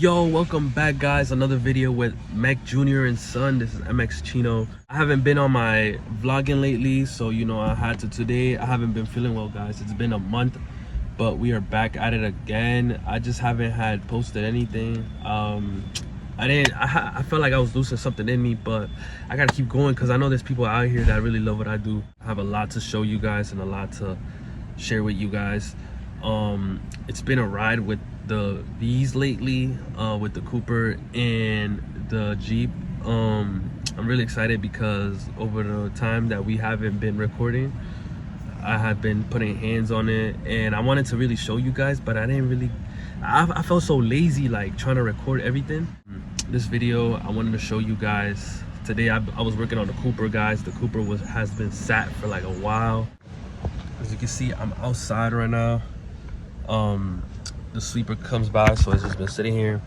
Yo, welcome back guys, another video with Mac Jr. and Son. This is MX Chino. I haven't been on my vlogging lately, so I had to today. I haven't been feeling well guys. It's been a month, but we are back at it again. I just haven't had posted anything. I felt like I was losing something in me, but I gotta keep going because I know there's people out here that really love what I do. I have a lot to show you guys and a lot to share with you guys. It's been a ride with the V's lately, with the Cooper and the Jeep. I'm really excited because over the time that we haven't been recording, I have been putting hands on it, and I wanted to really show you guys, but I didn't really. I felt so lazy like trying to record everything. This video I wanted to show you guys today. I was working on the Cooper guys. The Cooper has been sat for like a while. As you can see, I'm outside right now. The sweeper comes by, so it's just been sitting here,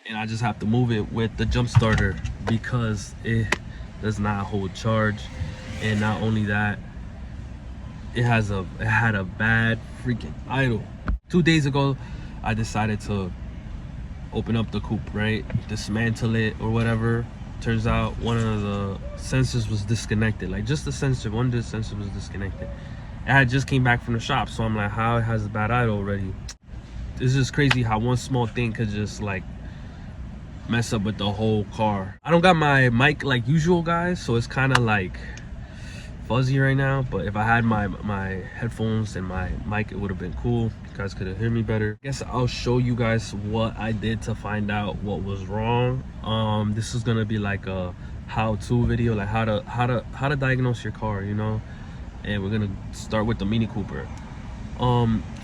and I just have to move it with the jump starter because it does not hold charge. And not only that, it had a bad freaking idle. 2 days ago I decided to open up the coupe, right, dismantle it or whatever. Turns out one of the sensors was disconnected, like just the sensor, one of the sensors was disconnected. I just came back from the shop, so I'm like, how it has a bad idle already? It's just crazy how one small thing could just like mess up with the whole car. I don't got my mic like usual guys, so it's kind of like fuzzy right now, but if I had my headphones and my mic, it would have been cool. You guys could have heard me better. I guess I'll show you guys what I did to find out what was wrong. This is gonna be like a how-to video, like how to diagnose your car, and we're gonna start with the Mini Cooper.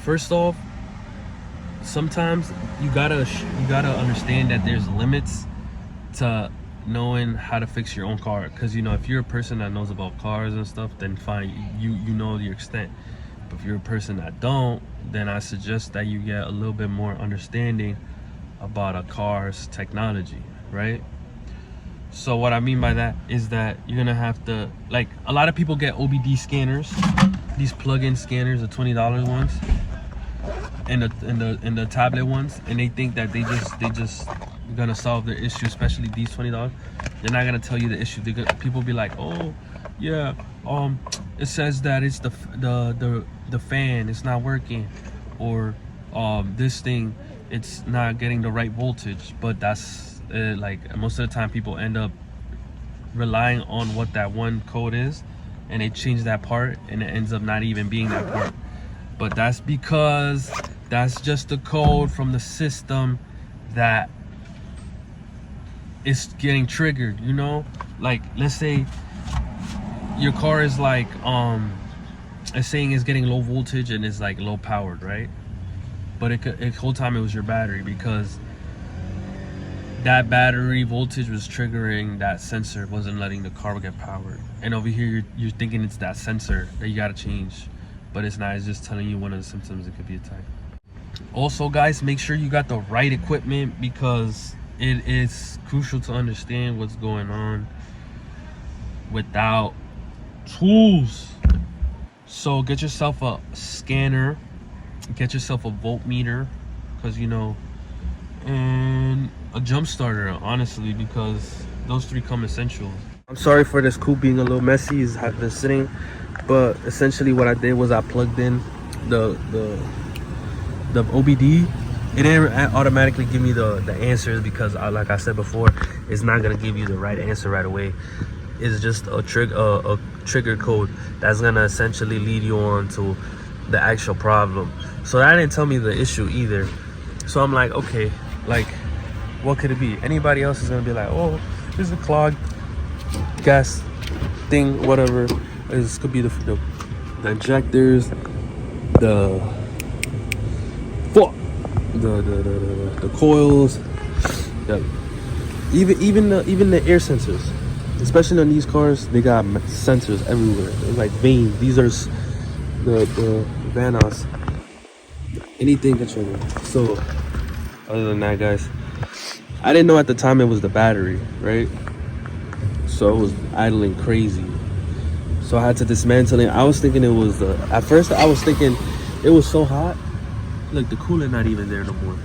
First off, sometimes you gotta understand that there's limits to knowing how to fix your own car, because if you're a person that knows about cars and stuff, then fine, you know your extent. But if you're a person that don't, then I suggest that you get a little bit more understanding about a car's technology, right? So what I mean by that is that you're gonna have to, like, a lot of people get OBD scanners, these plug-in scanners, the $20 ones, and the tablet ones, and they think that they just gonna solve their issue, especially these $20. They're not gonna tell you the issue. People be like, oh yeah, it says that it's the fan, it's not working, or this thing, it's not getting the right voltage. But that's like most of the time people end up relying on what that one code is, and they change that part, and it ends up not even being that part. But that's because that's just the code from the system that is getting triggered, like let's say your car is like it's saying it's getting low voltage and it's like low powered, right? But it whole time it was your battery, because that battery voltage was triggering that sensor, wasn't letting the car get powered. And over here you're thinking it's that sensor that you got to change, but it's not. It's just telling you one of the symptoms. It could be a type. Also guys, make sure you got the right equipment, because it is crucial to understand what's going on without tools. So get yourself a scanner, get yourself a voltmeter, because and a jump starter, honestly, because those three come essential. I'm sorry for this coupe being a little messy. It's been sitting, but essentially what I did was I plugged in the OBD. It didn't automatically give me the answers, because like I said before, it's not gonna give you the right answer right away. It's just a trigger code that's gonna essentially lead you on to the actual problem. So that didn't tell me the issue either. So I'm like, okay, like what could it be? Anybody else is gonna be like, oh, this is a clogged gas thing, whatever. This could be the injectors, the coils, even the air sensors. Especially on these cars, they got sensors everywhere. They're like veins. These are the Vanos. Anything can trigger. So other than that guys, I didn't know at the time it was the battery, right? So it was idling crazy. So I had to dismantle it. I was thinking it was at first I was thinking it was so hot. Look, the coolant not even there no more.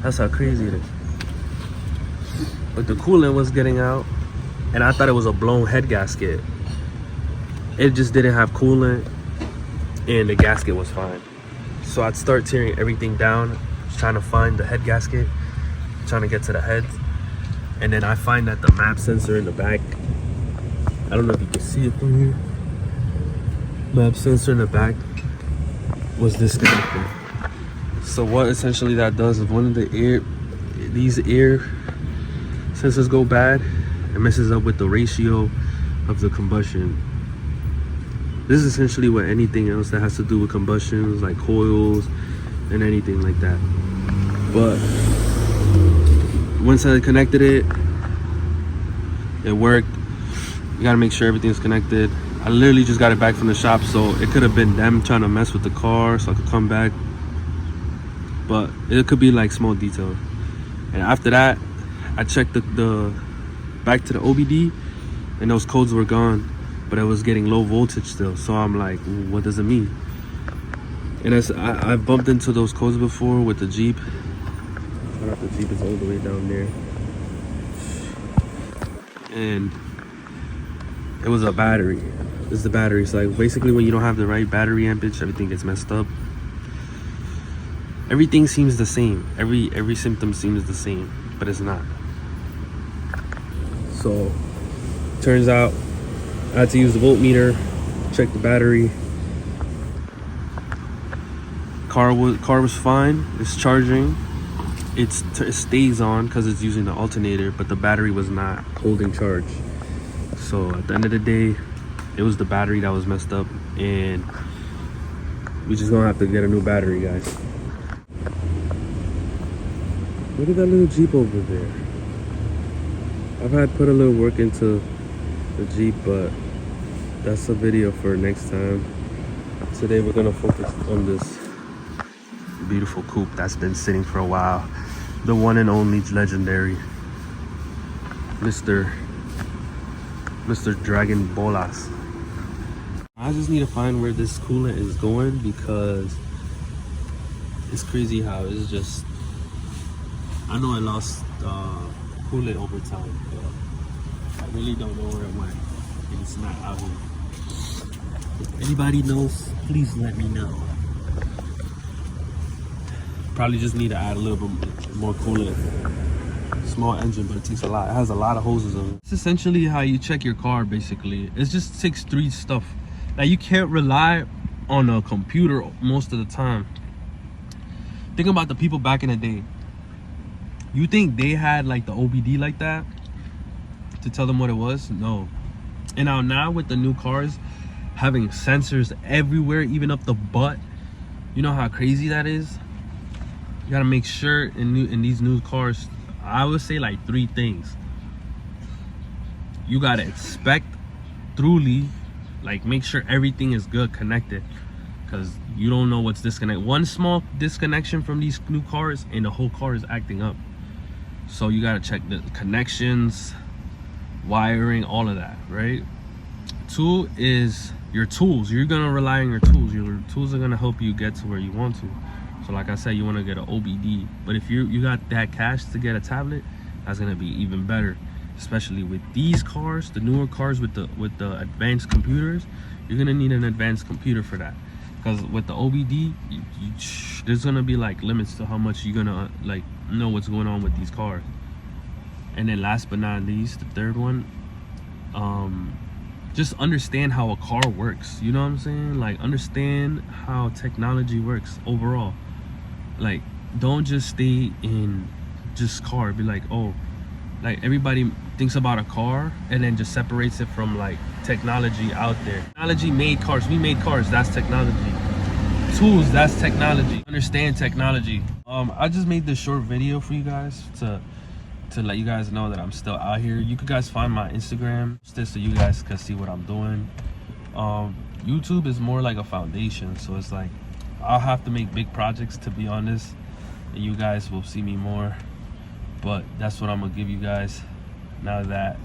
That's how crazy it is. But the coolant was getting out, and I thought it was a blown head gasket. It just didn't have coolant, and the gasket was fine. So I'd start tearing everything down, trying to find the head gasket, trying to get to the head. And then I find that the map sensor in the back, I don't know if you can see it from here, map sensor in the back was disconnected. So what essentially that does is one of these air sensors go bad, it messes up with the ratio of the combustion. This is essentially what anything else that has to do with combustions, like coils and anything like that. But once I connected it, it worked. You gotta make sure everything's connected. I literally just got it back from the shop, so it could have been them trying to mess with the car so I could come back. But it could be like small details. And after that, I checked the back to the OBD, and those codes were gone, but it was getting low voltage still. So I'm like, what does it mean? And I bumped into those codes before with the Jeep. The Jeep is all the way down there, and it was a battery. This is the battery. So like basically when you don't have the right battery ampage, everything gets messed up. Everything seems the same. Every symptom seems the same, but it's not. So turns out I had to use the voltmeter, check the battery. Car was fine. It's charging. It stays on because it's using the alternator, but the battery was not holding charge. So at the end of the day, it was the battery that was messed up, and we just gonna have to get a new battery, guys. Look at that little Jeep over there. I've had put a little work into the Jeep, but that's a video for next time. Today we're gonna focus on this beautiful coupe that's been sitting for a while. The one and only legendary Mr. Dragon Bolas. I just need to find where this coolant is going, because it's crazy how it's just, I know I lost coolant over time, but I really don't know where it went. It's not out here. If anybody knows, please let me know. Probably just need to add a little bit more coolant. Small engine, but it takes a lot. It has a lot of hoses on it. It's essentially how you check your car, basically. It just takes three stuff. Now you can't rely on a computer most of the time. Think about the people back in the day. You think they had like the OBD like that to tell them what it was? No. And now with the new cars having sensors everywhere, even up the butt, you know how crazy that is? You gotta make sure in these new cars, I would say like three things. You gotta inspect thoroughly, like make sure everything is good connected, because you don't know what's disconnected. One small disconnection from these new cars and the whole car is acting up. So you gotta check the connections, wiring, all of that, right? Two is your tools. You're gonna rely on your tools. Your tools are gonna help you get to where you want to. So like I said, you want to get an OBD, but if you got that cash to get a tablet, that's gonna be even better. Especially with these cars, the newer cars with the advanced computers, you're gonna need an advanced computer for that. Because with the OBD, there's gonna be like limits to how much you're gonna like know what's going on with these cars. And then last but not least, the third one, just understand how a car works. You know what I'm saying? Like understand how technology works overall. Like don't just stay in just car. Be like, oh, like everybody thinks about a car and then just separates it from like technology out there. Technology made cars. We made cars. That's technology. Tools, that's technology. Understand technology. I just made this short video for you guys to let you guys know that I'm still out here. You could guys find my Instagram so you guys can see what I'm doing. YouTube is more like a foundation, so it's like I'll have to make big projects to be honest, and you guys will see me more. But that's what I'm gonna give you guys now that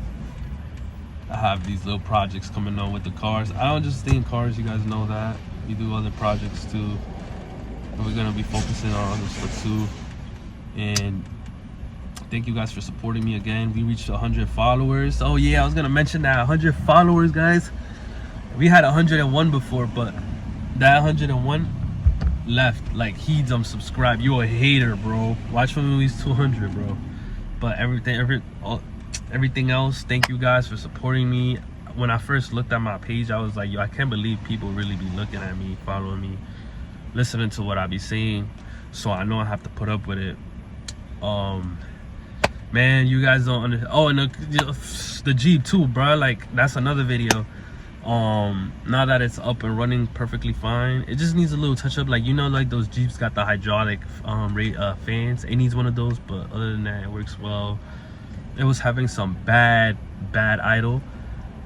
I have these little projects coming on with the cars. I don't just stay in cars, you guys know that. We do other projects too, and we're gonna be focusing on other stuff too. And thank you guys for supporting me again. We reached 100 followers. Oh yeah, I was gonna mention that 100 followers, guys. We had 101 before, but that 101 left. Like, he's unsubscribed. You a hater, bro. Watch when we reach 200, bro. But everything else, thank you guys for supporting me. When I first looked at my page, I was like, yo, I can't believe people really be looking at me, following me, listening to what I be saying. So I know I have to put up with it. Man, you guys don't understand. Oh, and the Jeep too, bro. Like, that's another video. Now that it's up and running perfectly fine, it just needs a little touch up. Like, you know, like those Jeeps got the hydraulic fans. It needs one of those, but other than that, it works well. It was having some bad idle,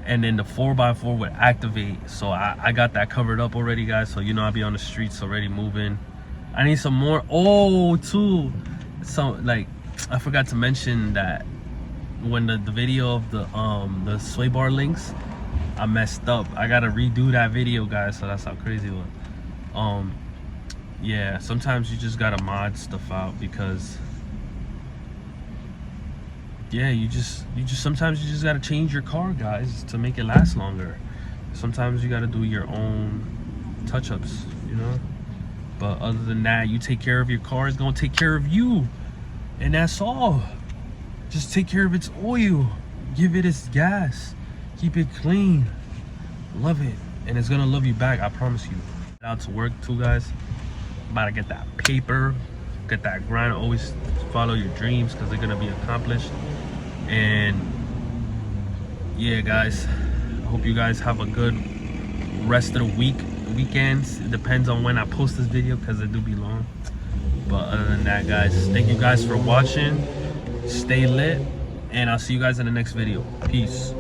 and then the 4x4 would activate. So I got that covered up already, guys. So you know, I'll be on the streets already moving. I need some more. Oh, too. So, like, I forgot to mention that when the video of the sway bar links, I messed up. I gotta redo that video, guys. So that's how crazy it was. Yeah, sometimes you just gotta mod stuff out, because yeah, you just sometimes you just gotta change your car, guys, to make it last longer. Sometimes you gotta do your own touch-ups, you know. But other than that, you take care of your car, it's gonna take care of you. And that's all. Just take care of its oil, give it its gas, keep it clean, love it, and it's gonna love you back, I promise you. Out to work too, guys. About to get that paper, get that grind. Always follow your dreams, because they're gonna be accomplished. And yeah, guys, I hope you guys have a good rest of the weekends. It depends on when I post this video, because it do be long. But other than that, guys, thank you guys for watching. Stay lit, and I'll see you guys in the next video. Peace.